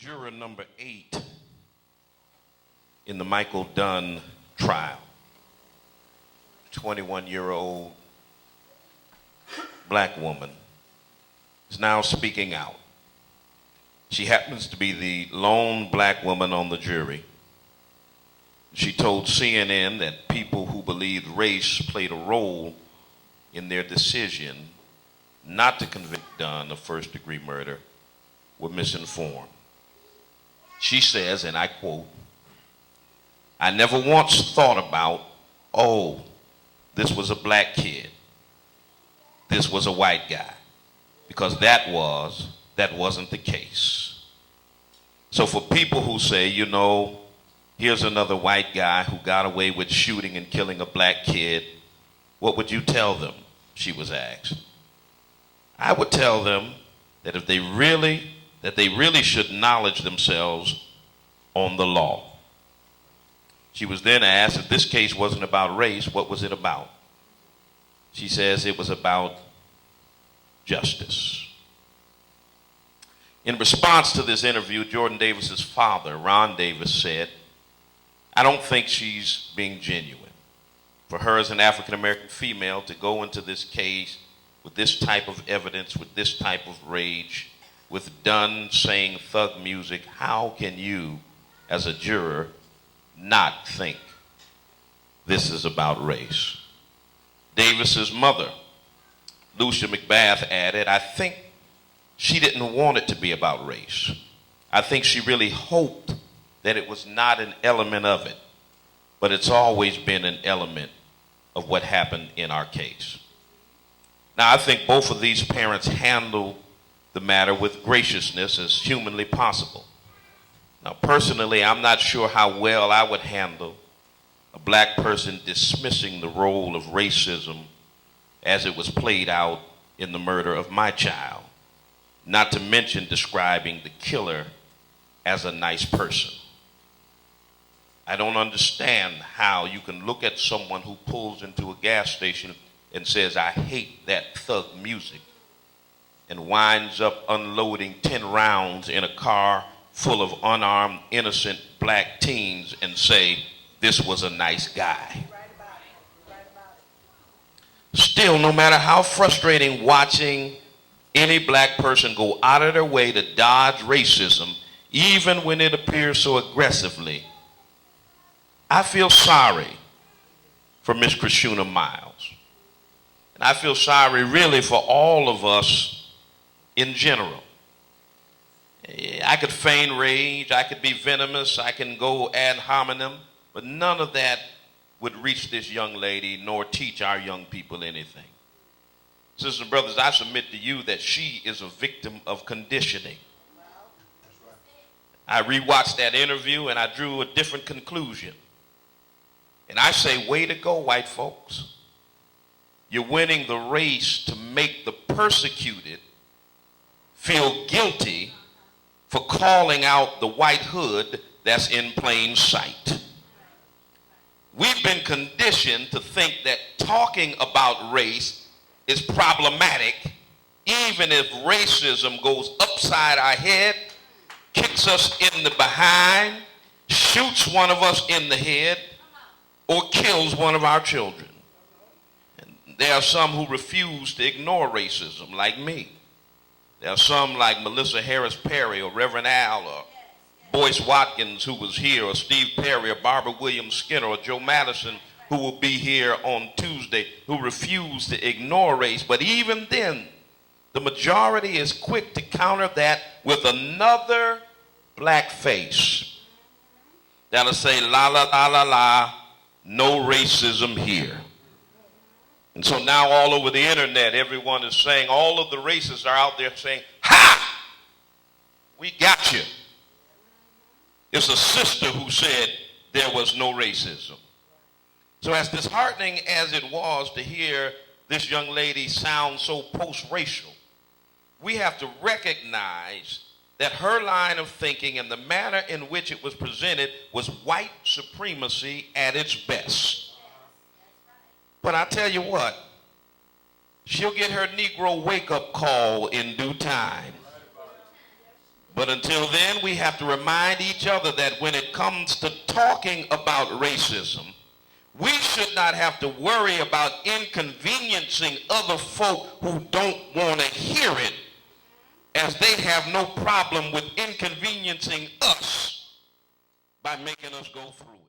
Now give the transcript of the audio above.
Juror number 8 in the Michael Dunn trial. 21-year-old black woman is now speaking out. She happens to be the lone black woman on the jury. She told CNN that people who believed race played a role in their decision not to convict Dunn of first-degree murder were misinformed. She says, and I quote, "I never once thought about, oh, this was a black kid. This was a white guy," because that wasn't the case. So for people who say, you know, here's another white guy who got away with shooting and killing a black kid, what would you tell them? She was asked. I would tell them that they really should knowledge themselves on the law. She was then asked, if this case wasn't about race, what was it about? She says it was about justice. In response to this interview, Jordan Davis's father, Ron Davis, said, "I don't think she's being genuine. For her as an African-American female to go into this case with this type of evidence, with this type of rage, with Dunn saying thug music, how can you, as a juror, not think this is about race?" Davis's mother, Lucia McBath, added, "I think she didn't want it to be about race. I think she really hoped that it was not an element of it, but it's always been an element of what happened in our case." Now, I think both of these parents handled the matter with graciousness as humanly possible. Now, personally, I'm not sure how well I would handle a black person dismissing the role of racism as it was played out in the murder of my child, not to mention describing the killer as a nice person. I don't understand how you can look at someone who pulls into a gas station and says, "I hate that thug music," and winds up unloading 10 rounds in a car full of unarmed, innocent black teens and say, "This was a nice guy." Still, no matter how frustrating watching any black person go out of their way to dodge racism, even when it appears so aggressively, I feel sorry for Miss Krishuna Miles. And I feel sorry really for all of us in general. I could feign rage, I could be venomous, I can go ad hominem, but none of that would reach this young lady nor teach our young people anything. Sisters and brothers, I submit to you that she is a victim of conditioning. I rewatched that interview and I drew a different conclusion. And I say, way to go, white folks. You're winning the race to make the persecuted feel guilty for calling out the white hood that's in plain sight. We've been conditioned to think that talking about race is problematic, even if racism goes upside our head, kicks us in the behind, shoots one of us in the head, or kills one of our children. And there are some who refuse to ignore racism, like me. There are some like Melissa Harris Perry or Reverend Al or Boyce Watkins, who was here, or Steve Perry or Barbara Williams Skinner or Joe Madison, who will be here on Tuesday, who refuse to ignore race. But even then, the majority is quick to counter that with another black face that'll say, la, la, la, la, la, no racism here. And so now all over the internet, everyone is saying, all of the racists are out there saying, "Ha! We got you." It's a sister who said there was no racism. So as disheartening as it was to hear this young lady sound so post-racial, we have to recognize that her line of thinking and the manner in which it was presented was white supremacy at its best. But I tell you what, she'll get her Negro wake-up call in due time. But until then, we have to remind each other that when it comes to talking about racism, we should not have to worry about inconveniencing other folk who don't want to hear it, as they have no problem with inconveniencing us by making us go through.